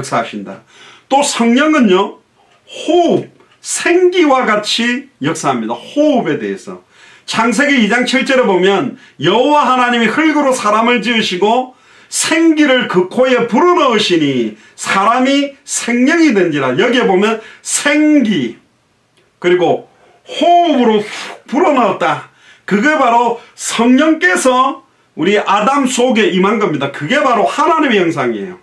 역사하신다. 또 성령은요, 호흡, 생기와 같이 역사합니다. 호흡에 대해서. 창세기 2장 7절에 보면 여호와 하나님이 흙으로 사람을 지으시고 생기를 그 코에 불어넣으시니 사람이 생명이 된지라. 여기에 보면 생기 그리고 호흡으로 훅 불어넣었다. 그게 바로 성령께서 우리 아담 속에 임한 겁니다. 그게 바로 하나님의 형상이에요.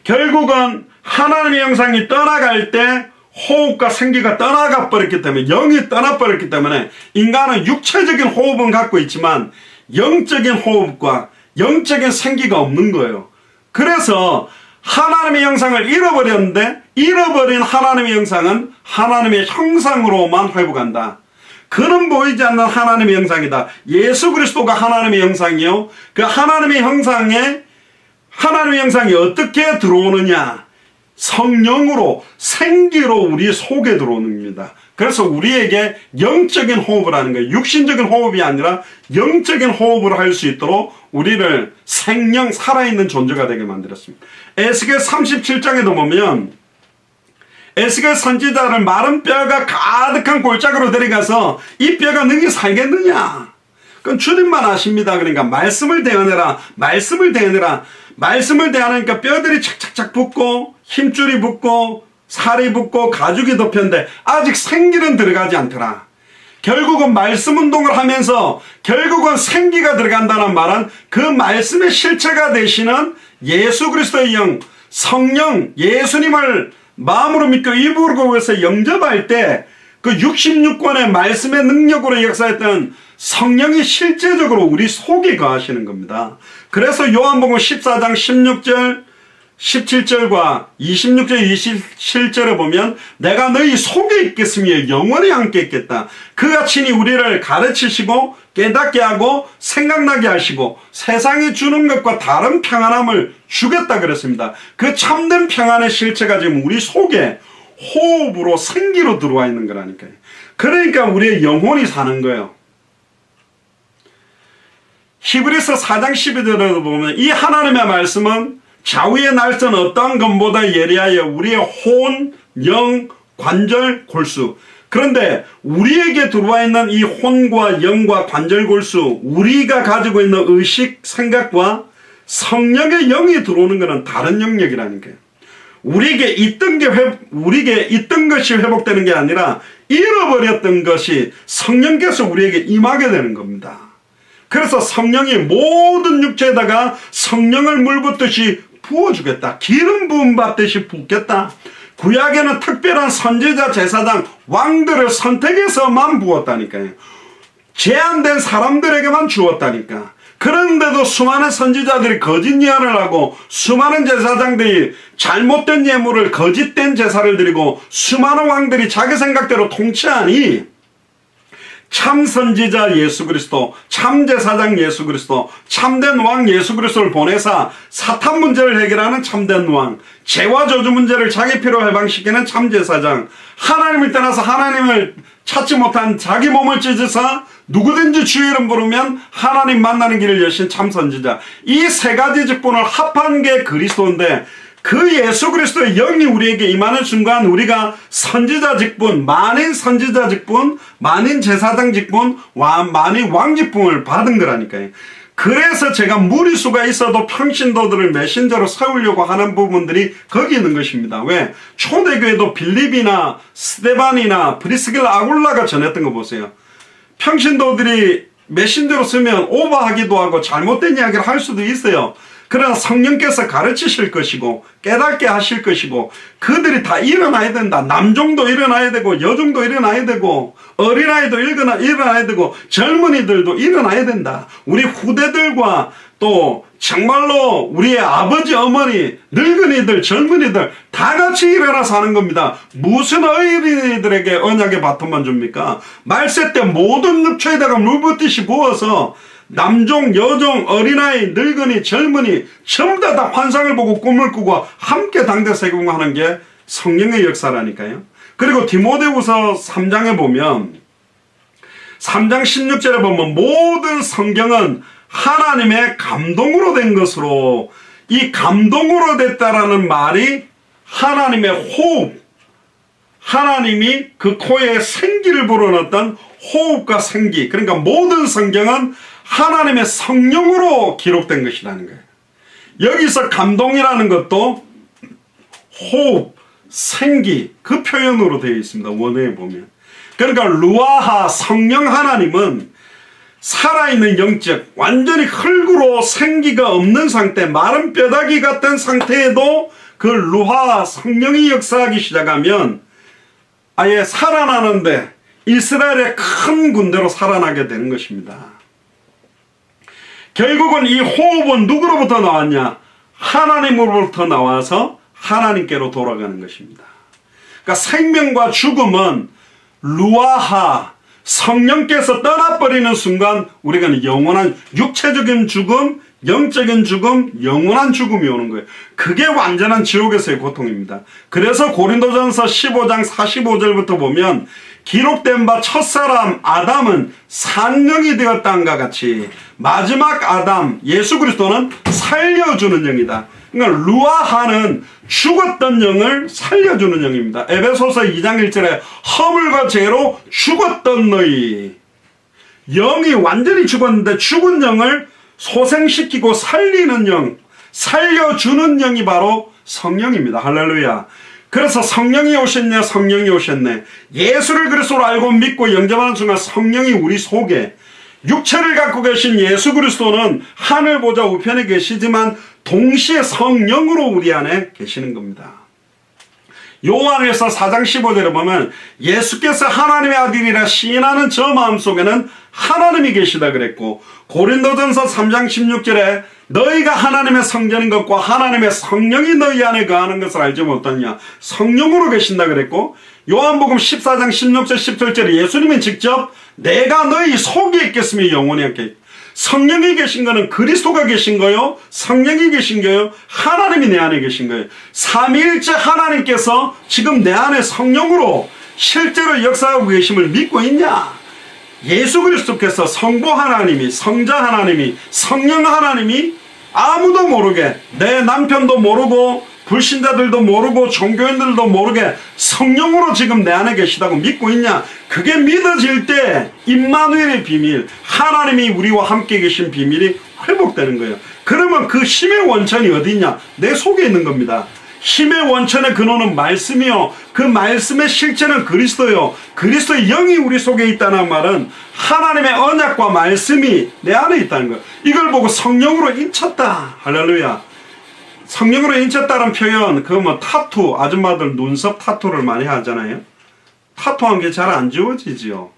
결국은 하나님의 형상이 떠나갈 때 호흡과 생기가 떠나가 버렸기 때문에, 영이 떠나버렸기 때문에 인간은 육체적인 호흡은 갖고 있지만 영적인 호흡과 영적인 생기가 없는 거예요. 그래서 하나님의 형상을 잃어버렸는데, 잃어버린 하나님의 형상은 하나님의 형상으로만 회복한다. 그는 보이지 않는 하나님의 형상이다. 예수 그리스도가 하나님의 형상이요, 그 하나님의 형상에, 하나님의 형상이 어떻게 들어오느냐, 성령으로, 생기로 우리 속에 들어오는 겁니다. 그래서 우리에게 영적인 호흡을 하는 거예요. 육신적인 호흡이 아니라 영적인 호흡을 할 수 있도록 우리를 생명, 살아있는 존재가 되게 만들었습니다. 에스겔 37장에도 보면 에스겔 선지자를 마른 뼈가 가득한 골짜기로 데려가서 이 뼈가 너희 살겠느냐? 그건 주님만 아십니다. 그러니까 말씀을 대하느라, 말씀을 대하느라, 말씀을 대하니까 뼈들이 착착착 붙고 힘줄이 붙고 살이 붙고 가죽이 덮였는데 아직 생기는 들어가지 않더라. 결국은 말씀 운동을 하면서 결국은 생기가 들어간다는 말은 그 말씀의 실체가 되시는 예수 그리스도의 영, 성령, 예수님을 마음으로 믿고 입으로 해서 영접할 때 그 66권의 말씀의 능력으로 역사했던 성령이 실제적으로 우리 속에 거하시는 겁니다. 그래서 요한복음 14장 16절 17절과 26절 27절에 보면 내가 너희 속에 있겠으며 영원히 함께 있겠다. 그가 친히 우리를 가르치시고 깨닫게 하고 생각나게 하시고 세상이 주는 것과 다른 평안함을 주겠다 그랬습니다. 그 참된 평안의 실체가 지금 우리 속에 호흡으로 생기로 들어와 있는 거라니까요. 그러니까 우리의 영혼이 사는 거예요. 히브리서 4장 12절에도 보면 이 하나님의 말씀은 좌우의 날선 어떠한 것보다 예리하여 우리의 혼, 영, 관절, 골수. 그런데 우리에게 들어와 있는 이 혼과 영과 관절, 골수, 우리가 가지고 있는 의식, 생각과 성령의 영이 들어오는 것은 다른 영역이라는 거예요. 우리에게 있던 것이 회복되는 게 아니라 잃어버렸던 것이 성령께서 우리에게 임하게 되는 겁니다. 그래서 성령이 모든 육체에다가 성령을 물 붓듯이 부어주겠다. 기름 부음 받듯이 붓겠다. 구약에는 특별한 선지자, 제사장, 왕들을 선택해서만 부었다니까요. 제한된 사람들에게만 주었다니까. 그런데도 수많은 선지자들이 거짓 예언을 하고 수많은 제사장들이 잘못된 예물을 거짓된 제사를 드리고 수많은 왕들이 자기 생각대로 통치하니 참 선지자 예수 그리스도, 참 제사장 예수 그리스도, 참된 왕 예수 그리스도를 보내사 사탄 문제를 해결하는 참된 왕, 죄와 저주 문제를 자기 피로 해방시키는 참 제사장, 하나님을 떠나서 하나님을 찾지 못한 자기 몸을 찢어서 누구든지 주의 이름 부르면 하나님 만나는 길을 여신 참 선지자, 이 세 가지 직분을 합한 게 그리스도인데 그 예수 그리스도의 영이 우리에게 임하는 순간 우리가 선지자 직분, 만인 선지자 직분, 만인 제사장 직분, 만인 왕 직분을 받은 거라니까요. 그래서 제가 무리수가 있어도 평신도들을 메신저로 세우려고 하는 부분들이 거기 있는 것입니다. 왜? 초대교회도 빌립이나 스데반이나 브리스길라 아굴라가 전했던 거 보세요. 평신도들이 메신저로 쓰면 오버하기도 하고 잘못된 이야기를 할 수도 있어요. 그러나 성령께서 가르치실 것이고 깨닫게 하실 것이고 그들이 다 일어나야 된다. 남종도 일어나야 되고 여종도 일어나야 되고 어린아이도 일어나야 되고 젊은이들도 일어나야 된다. 우리 후대들과 또 정말로 우리의 아버지, 어머니, 늙은이들, 젊은이들 다 같이 일어나서 하는 겁니다. 무슨 어린이들에게 언약의 바톤만 줍니까? 말세 때 모든 육체에다가 물 붓듯이 부어서 남종, 여종, 어린아이, 늙은이, 젊은이 전부 다 환상을 보고 꿈을 꾸고 함께 당대 세공하는 게 성령의 역사라니까요. 그리고 디모데후서 3장에 보면 3장 16절에 보면 모든 성경은 하나님의 감동으로 된 것으로 이 감동으로 됐다라는 말이 하나님의 호흡, 하나님이 그 코에 생기를 불어넣었던 호흡과 생기, 그러니까 모든 성경은 하나님의 성령으로 기록된 것이라는 거예요. 여기서 감동이라는 것도 호흡, 생기, 그 표현으로 되어 있습니다. 원어에 보면. 그러니까 루아하, 성령 하나님은 살아있는 영적, 완전히 흙으로 생기가 없는 상태, 마른 뼈다귀 같은 상태에도 그 루아, 성령이 역사하기 시작하면 아예 살아나는데 이스라엘의 큰 군대로 살아나게 되는 것입니다. 결국은 이 호흡은 누구로부터 나왔냐? 하나님으로부터 나와서 하나님께로 돌아가는 것입니다. 그러니까 생명과 죽음은 루아하, 성령께서 떠나버리는 순간 우리가 영원한 육체적인 죽음, 영적인 죽음, 영원한 죽음이 오는 거예요. 그게 완전한 지옥에서의 고통입니다. 그래서 고린도전서 15장 45절부터 보면 기록된 바 첫사람 아담은 산영이 되었다는가 같이 마지막 아담 예수 그리스도는 살려주는 영이다. 그러니까 루아하는 죽었던 영을 살려주는 영입니다. 에베소서 2장 1절에 허물과 죄로 죽었던 너희, 영이 완전히 죽었는데 죽은 영을 소생시키고 살리는 영, 살려주는 영이 바로 성령입니다. 할렐루야. 그래서 성령이 오셨네, 성령이 오셨네. 예수를 그리스도로 알고 믿고 영접하는 순간 성령이 우리 속에, 육체를 갖고 계신 예수 그리스도는 하늘 보좌 우편에 계시지만 동시에 성령으로 우리 안에 계시는 겁니다. 요한일서 4장 15절에 보면 예수께서 하나님의 아들이라 시인하는 저 마음속에는 하나님이 계시다 그랬고, 고린도전서 3장 16절에 너희가 하나님의 성전인 것과 하나님의 성령이 너희 안에 거하는 것을 알지 못하냐, 성령으로 계신다 그랬고, 요한복음 14장 16절 17절에 예수님이 직접 내가 너희 속에 있겠으며 영원히 함께, 성령이 계신 거는 그리스도가 계신 거요, 성령이 계신 거요, 하나님이 내 안에 계신 거예요. 삼위일체 하나님께서 지금 내 안에 성령으로 실제로 역사하고 계심을 믿고 있냐? 예수 그리스도께서 성부 하나님이, 성자 하나님이, 성령 하나님이 아무도 모르게, 내 남편도 모르고 불신자들도 모르고 종교인들도 모르게 성령으로 지금 내 안에 계시다고 믿고 있냐? 그게 믿어질 때 임마누엘의 비밀, 하나님이 우리와 함께 계신 비밀이 회복되는 거예요. 그러면 그 힘의 원천이 어디 있냐? 내 속에 있는 겁니다. 힘의 원천의 근원은 말씀이요, 그 말씀의 실체는 그리스도요, 그리스도의 영이 우리 속에 있다는 말은 하나님의 언약과 말씀이 내 안에 있다는 거예요. 이걸 보고 성령으로 인쳤다. 할렐루야. 성령으로 인쳤다는 표현, 그 뭐 타투, 아줌마들 눈썹 타투를 많이 하잖아요. 타투한 게 잘 안 지워지지요.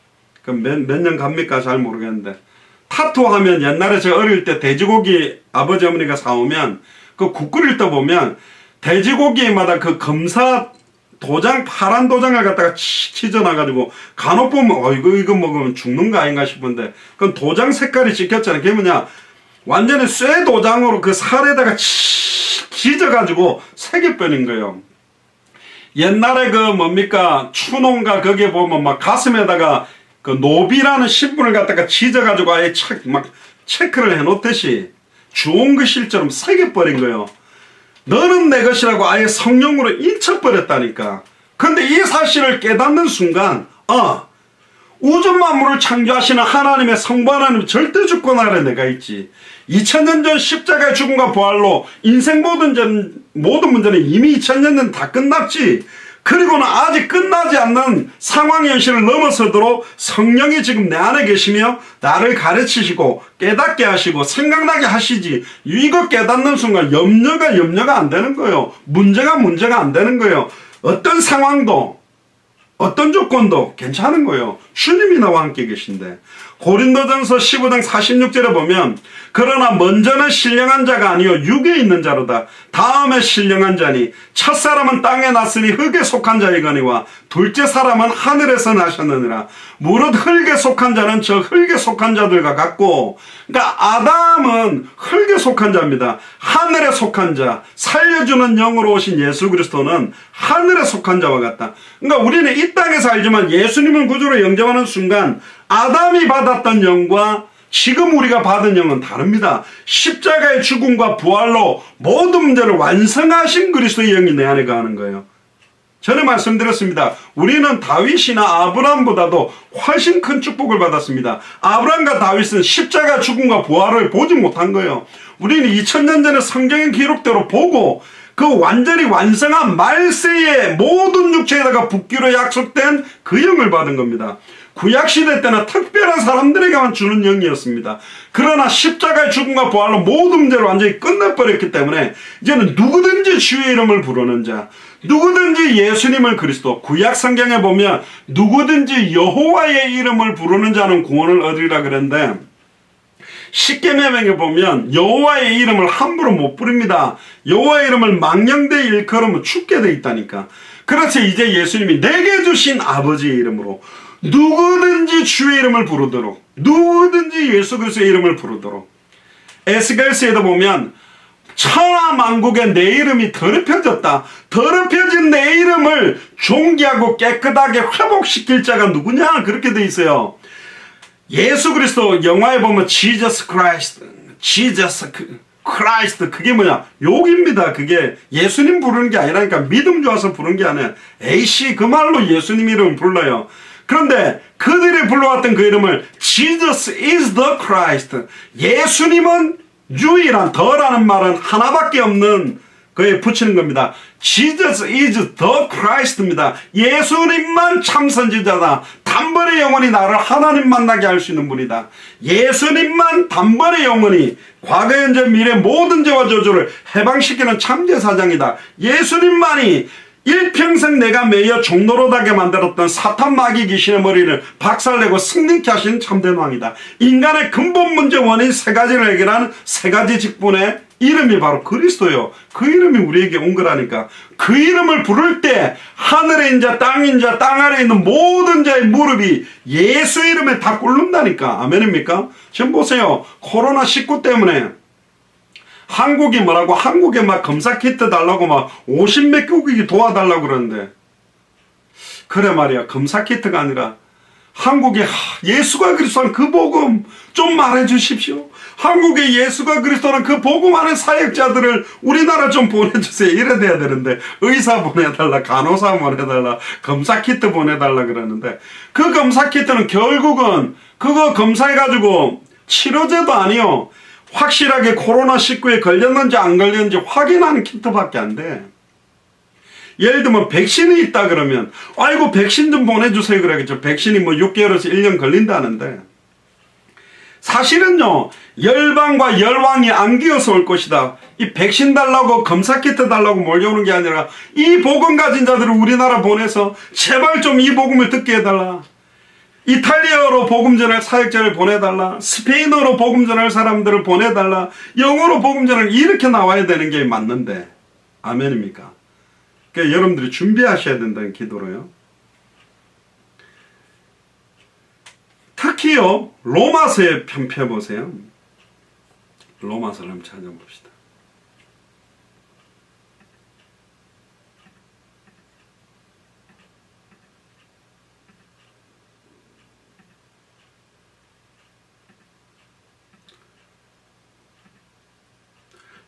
그 몇 년 갑니까? 잘 모르겠는데. 타투하면 옛날에 제가 어릴 때 돼지고기 아버지 어머니가 사오면 그 국 끓일 때 보면 돼지고기마다 그 검사 도장, 파란 도장을 갖다가 찢어놔가지고 간혹 보면 이거 먹으면 죽는 거 아닌가 싶은데 그건 도장 색깔이 찍혔잖아요. 그게 뭐냐, 완전히 쇠 도장으로 그 살에다가 찢어가지고 새겨버린 거예요. 옛날에 그 뭡니까, 추농가 거기에 보면 막 가슴에다가 그 노비라는 신분을 갖다가 찢어가지고 아예 막 체크를 해놓듯이 주온 것일처럼 새겨버린 거예요. 너는 내 것이라고 아예 성령으로 인쳐버렸다니까. 근데 이 사실을 깨닫는 순간 우주 만물을 창조하시는 하나님의 성부 하나님 절대 주권 아래 내가 있지. 2000년 전 십자가의 죽음과 부활로 인생 모든 문제는 이미 2000년 전 다 끝났지. 그리고는 아직 끝나지 않는 상황 현실을 넘어서도록 성령이 지금 내 안에 계시며 나를 가르치시고 깨닫게 하시고 생각나게 하시지. 이거 깨닫는 순간 염려가 안 되는 거예요. 문제가 안 되는 거예요. 어떤 상황도 어떤 조건도 괜찮은 거예요. 주님이 나와 함께 계신데. 고린도전서 15장 46절에 보면 그러나 먼저는 신령한 자가 아니요 육에 있는 자로다. 다음에 신령한 자니 첫사람은 땅에 났으니 흙에 속한 자이거니와 둘째 사람은 하늘에서 나셨느니라. 무릇 흙에 속한 자는 저 흙에 속한 자들과 같고, 그러니까 아담은 흙에 속한 자입니다. 하늘에 속한 자, 살려주는 영으로 오신 예수 그리스도는 하늘에 속한 자와 같다. 그러니까 우리는 이 땅에서 알지만 예수님을 구주로 영접하는 순간 아담이 받았던 영과 지금 우리가 받은 영은 다릅니다. 십자가의 죽음과 부활로 모든 문제를 완성하신 그리스도의 영이 내 안에 거하는 거예요. 전에 말씀드렸습니다. 우리는 다윗이나 아브라함보다도 훨씬 큰 축복을 받았습니다. 아브라함과 다윗은 십자가 죽음과 부활을 보지 못한 거예요. 우리는 2000년 전에 성경의 기록대로 보고 그 완전히 완성한 말세의 모든 육체에다가 붙기로 약속된 그 영을 받은 겁니다. 구약시대 때는 특별한 사람들에게만 주는 영이었습니다. 그러나 십자가의 죽음과 부활로 모든 문제를 완전히 끝내버렸기 때문에 이제는 누구든지 주의 이름을 부르는 자, 누구든지 예수님을 그리스도, 구약 성경에 보면 누구든지 여호와의 이름을 부르는 자는 구원을 얻으리라 그랬는데, 십계명에 보면 여호와의 이름을 함부로 못 부릅니다. 여호와의 이름을 망령되이 일컬으면 죽게 돼 있다니까. 그래서 이제 예수님이 내게 주신 아버지의 이름으로 누구든지 주의 이름을 부르도록, 누구든지 예수 그리스도의 이름을 부르도록. 에스겔서에도 보면 천하만국에 내 이름이 더럽혀졌다. 더럽혀진 내 이름을 존귀하고 깨끗하게 회복시킬 자가 누구냐? 그렇게 돼 있어요. 예수 그리스도 영화에 보면 Jesus Christ, Jesus Christ, 그게 뭐냐? 욕입니다. 그게 예수님 부르는 게 아니라니까. 믿음 좋아서 부르는 게 아니라 에이씨 그 말로 예수님 이름을 불러요. 그런데 그들이 불러왔던 그 이름을 Jesus is the Christ, 예수님은 유일한, 더라는 말은 하나밖에 없는 거에 붙이는 겁니다. Jesus is the Christ입니다. 예수님만 참 선지자다. 단번에 영원히 나를 하나님 만나게 할 수 있는 분이다. 예수님만 단번에 영원히 과거 현재 미래 모든 죄와 저주를 해방시키는 참제사장이다. 예수님만이 일평생 내가 매여 종노릇하게 만들었던 사탄 마귀 귀신의 머리를 박살내고 승리케 하신 참된 왕이다. 인간의 근본 문제 원인 세 가지를 해결하는 세 가지 직분의 이름이 바로 그리스도요. 그 이름이 우리에게 온 거라니까. 그 이름을 부를 때 하늘에 인자 땅인자 땅 아래에 있는 모든 자의 무릎이 예수 이름에 다 꿇는다니까. 아멘입니까? 지금 보세요. 코로나19 때문에 한국이 뭐라고, 한국에 막 검사 키트 달라고 막 50몇 개국이 도와달라고 그러는데, 그래 말이야. 검사 키트가 아니라 한국에 예수가 그리스도는 그 복음 좀 말해 주십시오. 한국에 예수가 그리스도는 그 복음하는 사역자들을 우리나라 좀 보내주세요. 이래 돼야 되는데, 의사 보내달라, 간호사 보내달라, 검사 키트 보내달라 그러는데, 그 검사 키트는 결국은 그거 검사해가지고 치료제도 아니요, 확실하게 코로나19에 걸렸는지 안 걸렸는지 확인하는 키트밖에 안 돼. 예를 들면 백신이 있다 그러면 아이고 백신 좀 보내주세요 그러겠죠. 백신이 뭐 6개월에서 1년 걸린다는데, 사실은요, 열방과 열왕이 안기어서 올 것이다. 이 백신 달라고 검사 키트 달라고 몰려오는 게 아니라 이 복음 가진 자들을 우리나라 보내서 제발 좀 이 복음을 듣게 해달라. 이탈리아어로 복음 전할 사역자를 보내달라. 스페인어로 복음 전할 사람들을 보내달라. 영어로 복음 전할, 이렇게 나와야 되는 게 맞는데. 아멘입니까? 그러니까 여러분들이 준비하셔야 된다는 기도로요. 특히요, 로마서에 펴보세요. 로마서를 한번 찾아봅시다.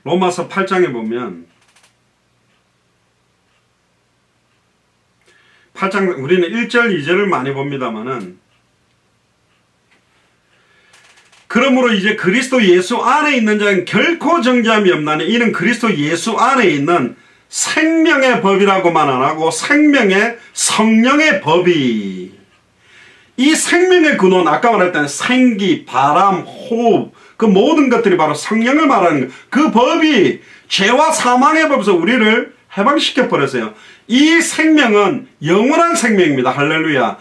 로마서 8장에 보면 8장, 우리는 1절 2절을 많이 봅니다만은, 그러므로 이제 그리스도 예수 안에 있는 자는 결코 정죄함이 없나니 이는 그리스도 예수 안에 있는 생명의 법이라고만 안 하고 생명의 성령의 법이, 이 생명의 근원, 아까 말했던 생기, 바람, 호흡, 그 모든 것들이 바로 성령을 말하는 거예요. 그 법이 죄와 사망의 법에서 우리를 해방시켜 버렸어요. 이 생명은 영원한 생명입니다. 할렐루야.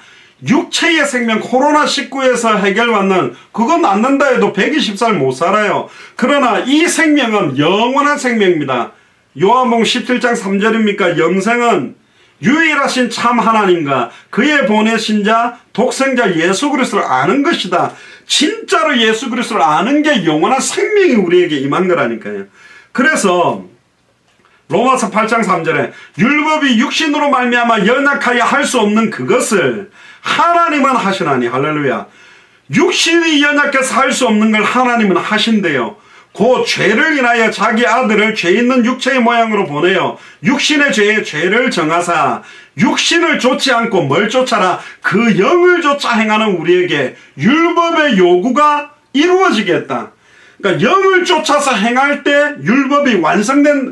육체의 생명, 코로나19에서 해결받는, 그거 낫는다 해도 120살 못 살아요. 그러나 이 생명은 영원한 생명입니다. 요한복음 17장 3절입니까? 영생은 유일하신 참 하나님과 그의 보내신 자 독생자 예수 그리스도를 아는 것이다. 진짜로 예수 그리스도를 아는 게 영원한 생명이 우리에게 임한 거라니까요. 그래서 로마서 8장 3절에 율법이 육신으로 말미암아 연약하여 할 수 없는 그것을 하나님은 하시나니, 할렐루야. 육신이 연약해서 할 수 없는 걸 하나님은 하신대요. 그 죄를 인하여 자기 아들을 죄 있는 육체의 모양으로 보내요. 육신의 죄에 죄를 정하사 육신을 좇지 않고 뭘 쫓아라? 그 영을 쫓아 행하는 우리에게 율법의 요구가 이루어지겠다. 그러니까 영을 쫓아서 행할 때 율법이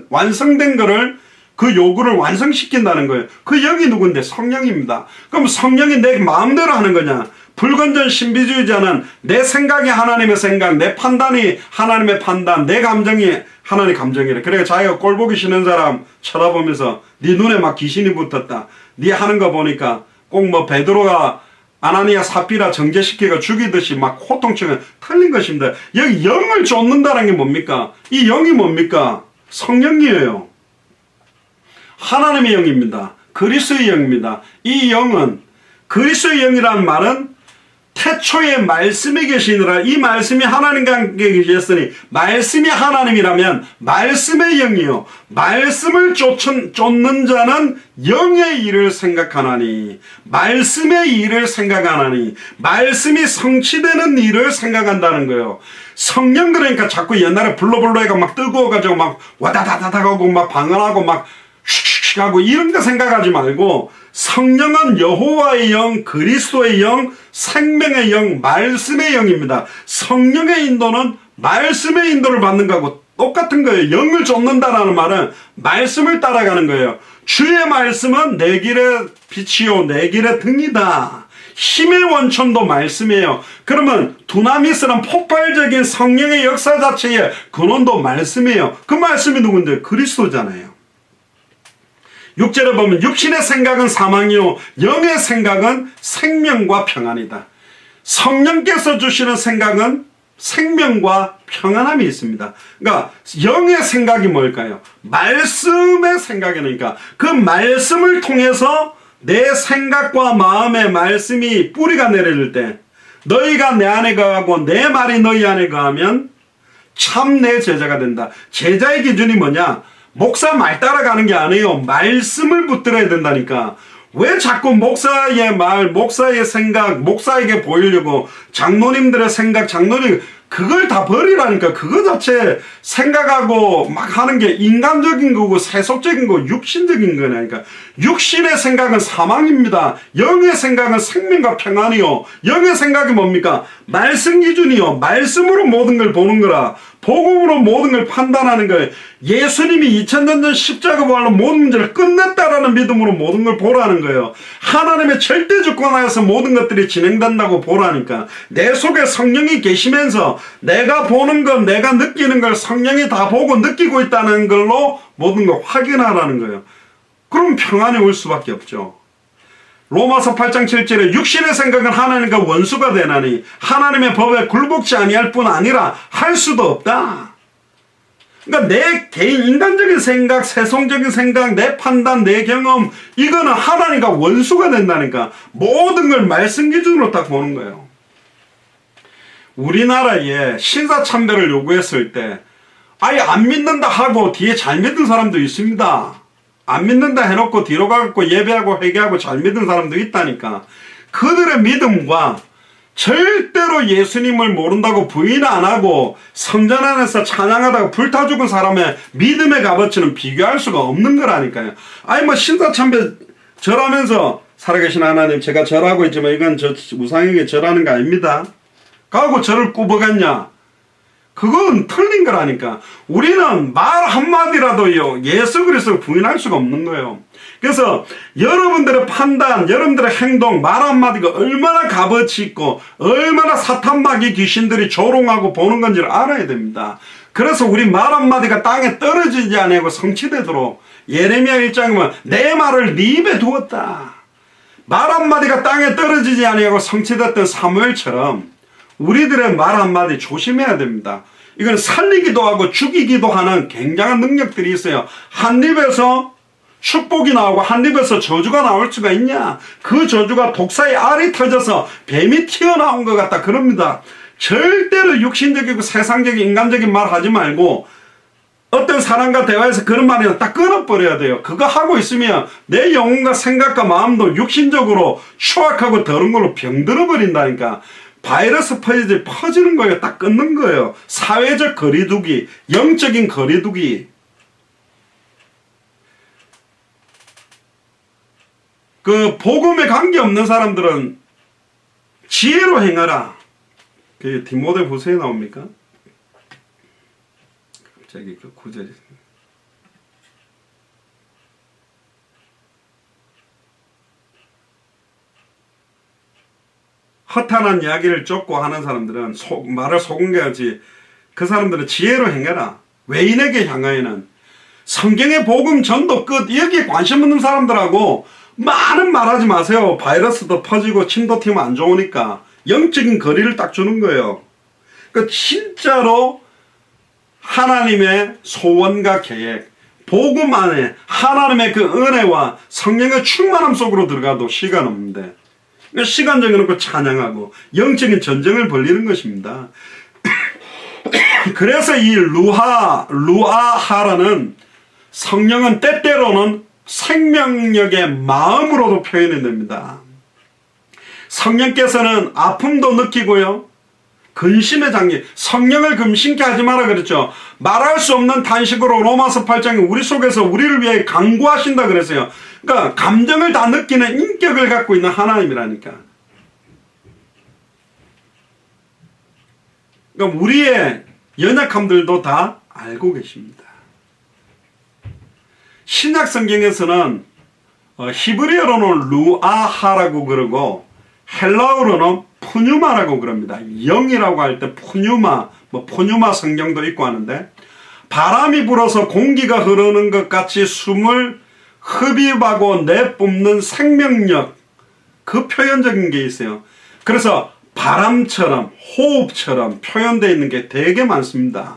완성된 거를 그 요구를 완성시킨다는 거예요. 그 영이 누군데? 성령입니다. 그럼 성령이 내 마음대로 하는 거냐? 불건전 신비주의자는 내 생각이 하나님의 생각, 내 판단이 하나님의 판단, 내 감정이 하나님의 감정이래. 그러니까 자기가 꼴 보기 싫은 사람 쳐다보면서 네 눈에 막 귀신이 붙었다. 네 하는 거 보니까 꼭 뭐 베드로가 아나니아 삽비라 정죄시키고 죽이듯이 막 호통치면 틀린 것입니다. 여기 영을 쫓는다는 게 뭡니까? 이 영이 뭡니까? 성령이에요. 하나님의 영입니다. 그리스도의 영입니다. 이 영은 그리스도의 영이라는 말은 태초에 말씀이 계시느라 이 말씀이 하나님과 함께 계셨으니 말씀이 하나님이라면 말씀의 영이요 말씀을 쫓는 자는 영의 일을 생각하나니 말씀의 일을 생각하나니 말씀이 성취되는 일을 생각한다는 거예요. 성령 그러니까 자꾸 옛날에 불러불러해가 막 뜨거워가지고 막 와다다다다하고 막 방언하고 막 슉슉 하고 이런 거 생각하지 말고 성령은 여호와의 영, 그리스도의 영, 생명의 영, 말씀의 영입니다. 성령의 인도는 말씀의 인도를 받는 거하고 똑같은 거예요. 영을 쫓는다라는 말은 말씀을 따라가는 거예요. 주의 말씀은 내 길의 빛이요 내 길의 등이다. 힘의 원천도 말씀이에요. 그러면 두나미스는 폭발적인 성령의 역사 자체의 근원도 말씀이에요. 그 말씀이 누군데? 그리스도잖아요. 6절에 보면 육신의 생각은 사망이요 영의 생각은 생명과 평안이다. 성령께서 주시는 생각은 생명과 평안함이 있습니다. 그러니까 영의 생각이 뭘까요? 말씀의 생각이니까 그 말씀을 통해서 내 생각과 마음의 말씀이 뿌리가 내릴 때 너희가 내 안에 거하고 내 말이 너희 안에 거하면 참 내 제자가 된다. 제자의 기준이 뭐냐? 목사 말 따라가는 게 아니에요. 말씀을 붙들어야 된다니까. 왜 자꾸 목사의 말, 목사의 생각, 목사에게 보이려고 장로님들의 생각, 장로님 그걸 다 버리라니까. 그거 자체 생각하고 막 하는 게 인간적인 거고 세속적인 거고 육신적인 거니까. 육신의 생각은 사망입니다. 영의 생각은 생명과 평안이요. 영의 생각이 뭡니까? 말씀 기준이요. 말씀으로 모든 걸 보는 거라. 복음으로 모든 걸 판단하는 거예요. 예수님이 2000년 전 십자가 부활로 모든 문제를 끝냈다라는 믿음으로 모든 걸 보라는 거예요. 하나님의 절대 주권하에서 모든 것들이 진행된다고 보라니까. 내 속에 성령이 계시면서 내가 보는 것, 내가 느끼는 걸 성령이 다 보고 느끼고 있다는 걸로 모든 걸 확인하라는 거예요. 그럼 평안이 올 수밖에 없죠. 로마서 8장 7절에 육신의 생각은 하나님과 원수가 되나니 하나님의 법에 굴복지 아니할 뿐 아니라 할 수도 없다. 그러니까 내 개인 인간적인 생각, 세속적인 생각, 내 판단, 내 경험 이거는 하나님과 원수가 된다니까. 모든 걸 말씀 기준으로 딱 보는 거예요. 우리나라에 신사참배를 요구했을 때 아예 안 믿는다 하고 뒤에 잘 믿는 사람도 있습니다. 안 믿는다 해놓고 뒤로 가고 예배하고 회개하고 잘 믿는 사람도 있다니까. 그들의 믿음과 절대로 예수님을 모른다고 부인 안 하고 성전 안에서 찬양하다가 불타 죽은 사람의 믿음의 값어치는 비교할 수가 없는 거라니까요. 아니 뭐 신사참배 절하면서 살아계신 하나님 제가 절하고 있지만 이건 저 우상에게 절하는 거 아닙니다. 가고 절을 꾸벅했냐? 그건 틀린 거라니까. 우리는 말 한마디라도요 예수 그리스도를 부인할 수가 없는 거예요. 그래서 여러분들의 판단, 여러분들의 행동, 말 한마디가 얼마나 값어치 있고 얼마나 사탄마귀 귀신들이 조롱하고 보는 건지를 알아야 됩니다. 그래서 우리 말 한마디가 땅에 떨어지지 아니하고 성취되도록 예레미야 1장에 보면 내 말을 네 입에 두었다. 말 한마디가 땅에 떨어지지 아니하고 성취됐던 사무엘처럼 우리들의 말 한마디 조심해야 됩니다. 이건 살리기도 하고 죽이기도 하는 굉장한 능력들이 있어요. 한 입에서 축복이 나오고 한 입에서 저주가 나올 수가 있냐? 그 저주가 독사의 알이 터져서 뱀이 튀어나온 것 같다 그럽니다. 절대로 육신적이고 세상적인 인간적인 말 하지 말고 어떤 사람과 대화해서 그런 말이나 딱 끊어버려야 돼요. 그거 하고 있으면 내 영혼과 생각과 마음도 육신적으로 추악하고 더러운 걸로 병들어 버린다니까. 바이러스 퍼지는 거예요. 딱 끊는 거예요. 사회적 거리두기, 영적인 거리두기. 그 복음에 관계없는 사람들은 지혜로 행하라. 그 디모데후서에 나옵니까? 갑자기 그 구절이 허탄한 이야기를 쫓고 하는 사람들은 말을 속은 게지. 그 사람들은 지혜로 행해라. 외인에게 향하여는 성경의 복음 전도 끝. 여기에 관심 없는 사람들하고 많은 말하지 마세요. 바이러스도 퍼지고 침도 튀면 안 좋으니까. 영적인 거리를 딱 주는 거예요. 그러니까 진짜로 하나님의 소원과 계획, 복음 안에 하나님의 그 은혜와 성령의 충만함 속으로 들어가도 시간 없는데, 시간 정해놓고 찬양하고 영적인 전쟁을 벌리는 것입니다. 그래서 이 루아하라는 성령은 때때로는 생명력의 마음으로도 표현이 됩니다. 성령께서는 아픔도 느끼고요, 근심의 장기, 성령을 금신케 하지 마라 그랬죠. 말할 수 없는 탄식으로 로마서 8장에 우리 속에서 우리를 위해 간구하신다 그랬어요. 그러니까 감정을 다 느끼는 인격을 갖고 있는 하나님이라니까. 그러니까 우리의 연약함들도 다 알고 계십니다. 신약 성경에서는 히브리어로는 루아하라고 그러고 헬라어로는 푸뉴마라고 그럽니다. 영이라고 할 때 푸뉴마, 푸뉴마 성경도 있고 하는데, 바람이 불어서 공기가 흐르는 것 같이 숨을 흡입하고 내뿜는 생명력, 그 표현적인 게 있어요. 그래서 바람처럼 호흡처럼 표현되어 있는 게 되게 많습니다.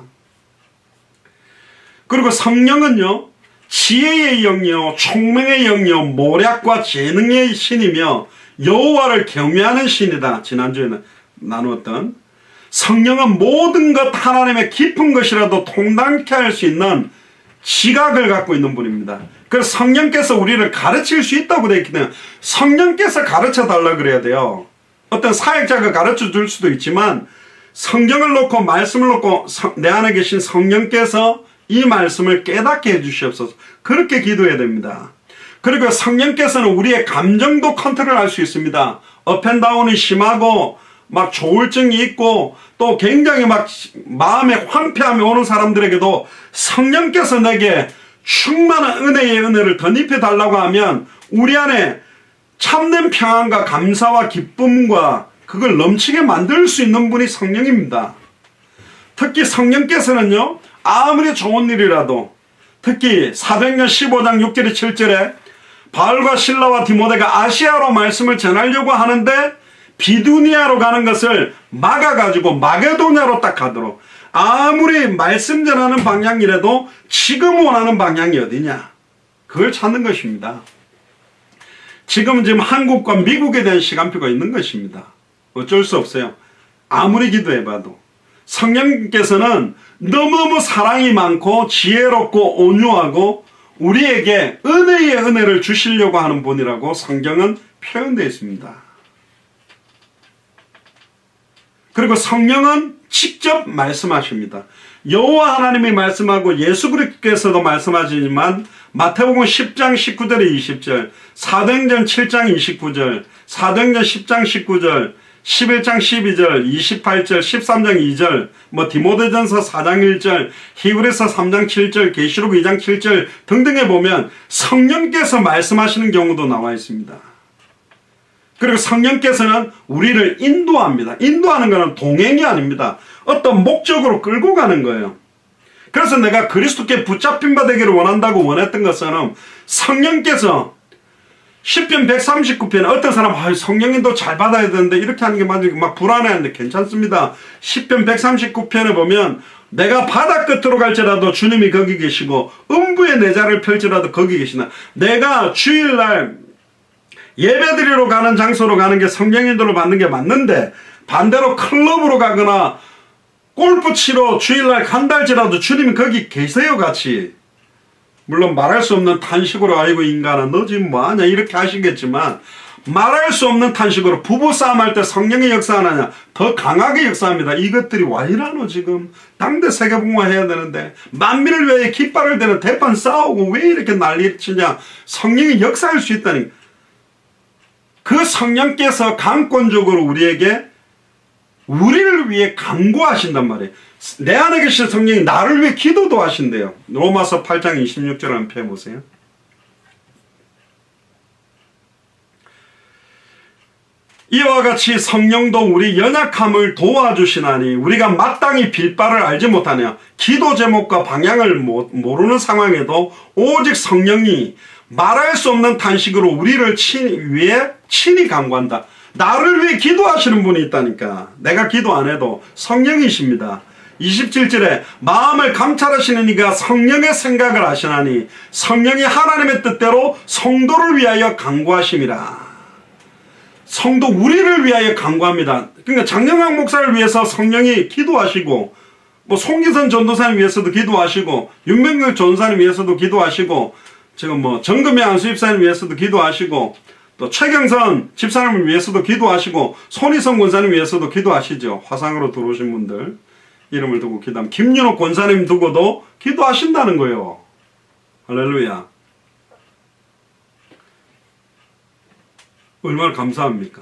그리고 성령은요, 지혜의 영이요, 총명의 영이요, 모략과 재능의 신이며 여호와를 경외하는 신이다. 지난주에는 나누었던. 성령은 모든 것 하나님의 깊은 것이라도 통담케 할 수 있는 지각을 갖고 있는 분입니다. 그래서 성령께서 우리를 가르칠 수 있다고 되어 있기 때문에 성령께서 가르쳐 달라 그래야 돼요. 어떤 사역자가 가르쳐 줄 수도 있지만 성경을 놓고 말씀을 놓고 내 안에 계신 성령께서 이 말씀을 깨닫게 해주시옵소서. 그렇게 기도해야 됩니다. 그리고 성령께서는 우리의 감정도 컨트롤할 수 있습니다. 업앤다운이 심하고 막 조울증이 있고 또 굉장히 막 마음에 황폐함이 오는 사람들에게도 성령께서 내게 충만한 은혜의 은혜를 덧입혀 달라고 하면 우리 안에 참된 평안과 감사와 기쁨과 그걸 넘치게 만들 수 있는 분이 성령입니다. 특히 성령께서는요, 아무리 좋은 일이라도, 특히 사도행전 15장 6절에 7절에 바울과 실라와 디모데가 아시아로 말씀을 전하려고 하는데 비두니아로 가는 것을 막아가지고 마게도냐로 딱 가도록, 아무리 말씀 전하는 방향이라도 지금 원하는 방향이 어디냐, 그걸 찾는 것입니다. 지금 한국과 미국에 대한 시간표가 있는 것입니다. 어쩔 수 없어요. 아무리 기도해봐도. 성령께서는 너무너무 사랑이 많고 지혜롭고 온유하고 우리에게 은혜의 은혜를 주시려고 하는 분이라고 성경은 표현되어 있습니다. 그리고 성령은 직접 말씀하십니다. 여호와 하나님이 말씀하고 예수 그리스도께서도 말씀하시지만 마태복음 10장 19절에 20절, 사도행전 7장 29절, 사도행전 10장 19절, 11장 12절, 28절, 13장 2절, 디모데전서 4장 1절, 히브리서 3장 7절, 계시록 2장 7절 등등에 보면 성령께서 말씀하시는 경우도 나와 있습니다. 그리고 성령께서는 우리를 인도합니다. 인도하는 것은 동행이 아닙니다. 어떤 목적으로 끌고 가는 거예요. 그래서 내가 그리스도께 붙잡힌 바 되기를 원한다고 원했던 것은 성령께서 시편 139편에 어떤 사람 성령님도 잘 받아야 되는데 이렇게 하는 게 맞으니까 막 불안해하는데 괜찮습니다. 시편 139편에 보면 내가 바다 끝으로 갈지라도 주님이 거기 계시고 음부의 내 자를 펼지라도 거기 계시나, 내가 주일날 예배드리러 가는 장소로 가는 게 성령 인도를 받는 게 맞는데 반대로 클럽으로 가거나 골프 치러 주일날 간다 할지라도 주님이 거기 계세요 같이. 물론 말할 수 없는 탄식으로 아이고 인간아 너 지금 뭐하냐 이렇게 하시겠지만 말할 수 없는 탄식으로 부부싸움 할 때 성령의 역사하느냐 더 강하게 역사합니다. 이것들이 와 이러노 지금 당대 세계복음화 해야 되는데 만민을 위해 깃발을 대는 대판 싸우고 왜 이렇게 난리치냐. 성령이 역사할 수 있다니. 그 성령께서 강권적으로 우리를 위해 간구하신단 말이에요. 내 안에 계신 성령이 나를 위해 기도도 하신대요. 로마서 8장 26절 한번 펴보세요. 이와 같이 성령도 우리 연약함을 도와주시나니 우리가 마땅히 빌 바를 알지 못하냐. 기도 제목과 방향을 모르는 상황에도 오직 성령이 말할 수 없는 탄식으로 우리를 위해 친히 간구한다. 나를 위해 기도하시는 분이 있다니까. 내가 기도 안 해도 성령이십니다. 27절에 마음을 감찰하시는 이가 성령의 생각을 아시나니 성령이 하나님의 뜻대로 성도를 위하여 간구하심이라. 성도 우리를 위하여 간구합니다. 그러니까 장영학 목사를 위해서 성령이 기도하시고 뭐 송기선 전도사님 위해서도 기도하시고 윤명경 전사님 위해서도 기도하시고 지금 뭐 정금의 안수집사님 위해서도 기도하시고 또 최경선 집사님을 위해서도 기도하시고 손희성 권사님 위해서도 기도하시죠. 화상으로 들어오신 분들 이름을 두고 기도하면 김윤옥 권사님 두고도 기도하신다는 거예요. 할렐루야. 얼마나 감사합니까?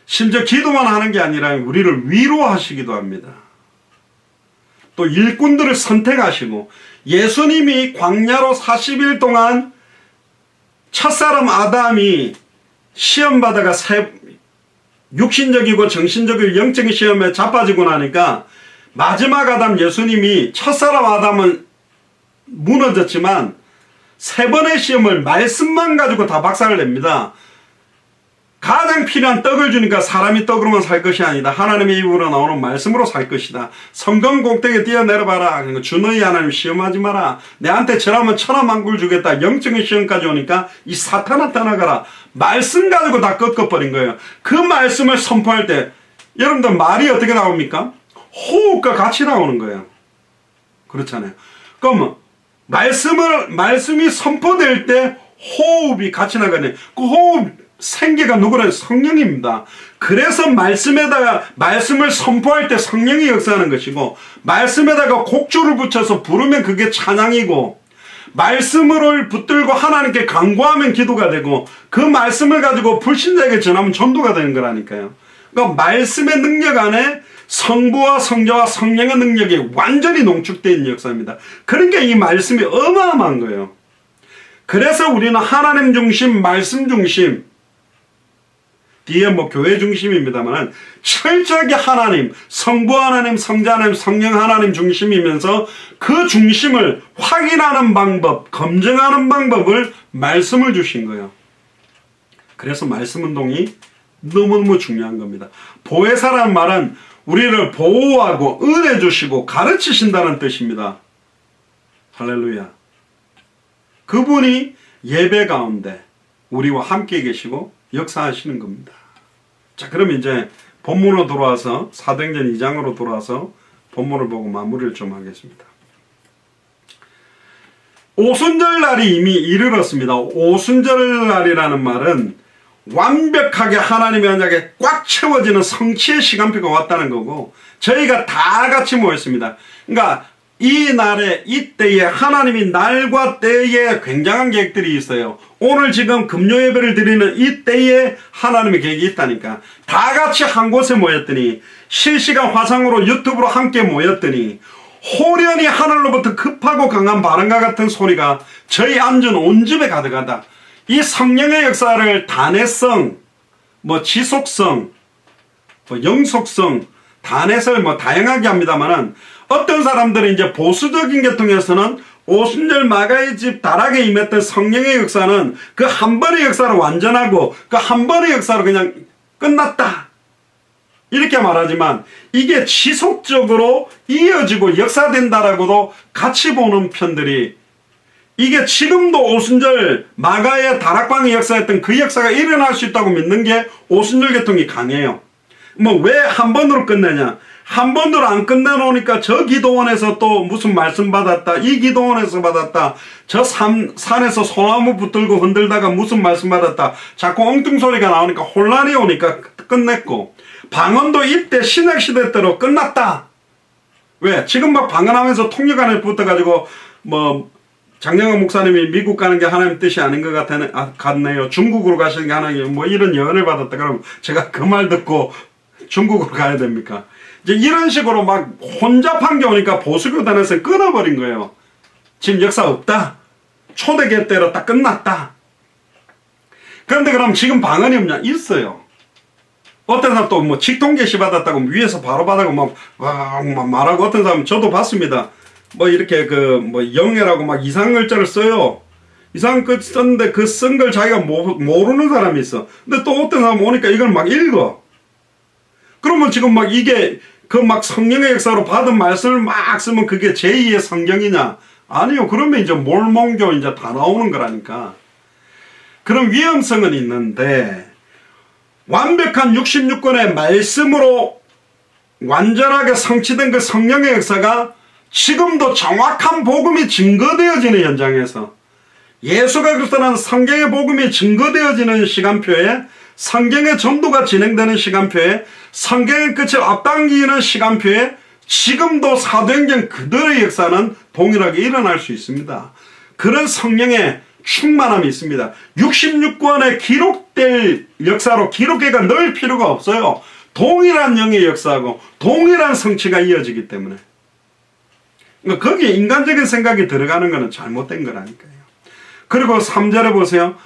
심지어 기도만 하는 게 아니라 우리를 위로하시기도 합니다. 또 일꾼들을 선택하시고 예수님이 광야로 40일 동안 첫사람 아담이 시험받아가 육신적이고 정신적이고 영적인 시험에 자빠지고 나니까 마지막 아담 예수님이 첫사람 아담은 무너졌지만 세 번의 시험을 말씀만 가지고 다 박살을 냅니다. 가장 필요한 떡을 주니까 사람이 떡으로만 살 것이 아니다. 하나님의 입으로 나오는 말씀으로 살 것이다. 성경 꼭대기에 뛰어내려봐라. 그러니까 주 너희 하나님 시험하지 마라. 내한테 절하면 천하만국을 주겠다. 영적인 시험까지 오니까 이 사탄아 떠나가라. 말씀 가지고 다 꺾어버린 거예요. 그 말씀을 선포할 때 여러분들 말이 어떻게 나옵니까? 호흡과 같이 나오는 거예요. 그렇잖아요. 그럼 말씀이 선포될 때 호흡이 같이 나가네. 그 호흡 생기가 누구는 성령입니다. 그래서 말씀을 선포할 때 성령이 역사하는 것이고 말씀에다가 곡조를 붙여서 부르면 그게 찬양이고 말씀을 붙들고 하나님께 간구하면 기도가 되고 그 말씀을 가지고 불신자에게 전하면 전도가 되는 거라니까요. 그러니까 말씀의 능력 안에 성부와 성자와 성령의 능력이 완전히 농축되어 있는 역사입니다. 그러니까 이 말씀이 어마어마한 거예요. 그래서 우리는 하나님 중심, 말씀 중심, 뒤에 뭐 교회 중심입니다만 철저하게 하나님, 성부 하나님, 성자 하나님, 성령 하나님 중심이면서 그 중심을 확인하는 방법, 검증하는 방법을 말씀을 주신 거예요. 그래서 말씀 운동이 너무너무 중요한 겁니다. 보혜사라는 말은 우리를 보호하고 은혜 주시고 가르치신다는 뜻입니다. 할렐루야. 그분이 예배 가운데 우리와 함께 계시고 역사하시는 겁니다. 자, 그럼 이제 본문으로 돌아와서 사도행전 2장으로 돌아와서 본문을 보고 마무리를 좀 하겠습니다. 오순절 날이 이미 이르렀습니다. 오순절 날이라는 말은 완벽하게 하나님의 언약에 꽉 채워지는 성취의 시간표가 왔다는 거고 저희가 다 같이 모였습니다. 그러니까 이 날에 이때에 하나님이 날과 때에 굉장한 계획들이 있어요. 오늘 지금 금요 예배를 드리는 이때에 하나님의 계획이 있다니까. 다 같이 한 곳에 모였더니 실시간 화상으로 유튜브로 함께 모였더니 호련히 하늘로부터 급하고 강한 바람과 같은 소리가 저희 앉은 온 집에 가득하다. 이 성령의 역사를 단회성, 지속성, 영속성, 단회설 다양하게 합니다만은 어떤 사람들은 이제 보수적인 계통에서는 오순절 마가의 집 다락에 임했던 성령의 역사는 그 한 번의 역사로 완전하고 그 한 번의 역사로 그냥 끝났다. 이렇게 말하지만 이게 지속적으로 이어지고 역사된다라고도 같이 보는 편들이 이게 지금도 오순절 마가의 다락방의 역사였던 그 역사가 일어날 수 있다고 믿는 게 오순절 계통이 강해요. 왜 한 번으로 끝내냐? 한 번도 안 끝내놓으니까 저 기도원에서 또 무슨 말씀 받았다, 이 기도원에서 받았다, 저 산에서 소나무 붙들고 흔들다가 무슨 말씀 받았다, 자꾸 엉뚱 소리가 나오니까 혼란이 오니까 끝냈고, 방언도 이때 신약시대 때로 끝났다. 왜? 지금 막 방언하면서 통역안에 붙어가지고 뭐 장영학 목사님이 미국 가는 게 하나님 뜻이 아닌 것 같네요. 중국으로 가시는 게 하나님, 뭐 이런 예언을 받았다. 그럼 제가 그 말 듣고 중국으로 가야 됩니까? 이제 이런 식으로 막 혼잡한 게 오니까 보수교단에서 끊어버린 거예요. 지금 역사 없다. 초대교 때로 딱 끝났다. 그런데 그럼 지금 방언이 없냐? 있어요. 어떤 사람 또 뭐 직통계시 받았다고 위에서 바로 받아고 막 말하고, 어떤 사람 저도 봤습니다. 뭐 이렇게 그 뭐 영애라고 막 이상글자를 써요. 이상글 썼는데 그 쓴 걸 자기가 모르는 사람이 있어. 근데 또 어떤 사람 오니까 이걸 막 읽어. 그러면 지금 막 이게 그 막 성령의 역사로 받은 말씀을 막 쓰면 그게 제2의 성경이냐? 아니요. 그러면 이제 몰몬교 이제 다 나오는 거라니까. 그런 위험성은 있는데, 완벽한 66권의 말씀으로 완전하게 성취된 그 성령의 역사가 지금도 정확한 복음이 증거되어지는 현장에서, 예수가 그리스도라는 성경의 복음이 증거되어지는 시간표에, 성경의 전도가 진행되는 시간표에, 성경의 끝을 앞당기는 시간표에 지금도 사도행전 그들의 역사는 동일하게 일어날 수 있습니다. 그런 성령의 충만함이 있습니다. 66권에 기록될 역사로 기록계가 넣을 필요가 없어요. 동일한 영의 역사하고 동일한 성취가 이어지기 때문에. 그러니까 거기에 인간적인 생각이 들어가는 것은 잘못된 거라니까요. 그리고 3절에 보세요.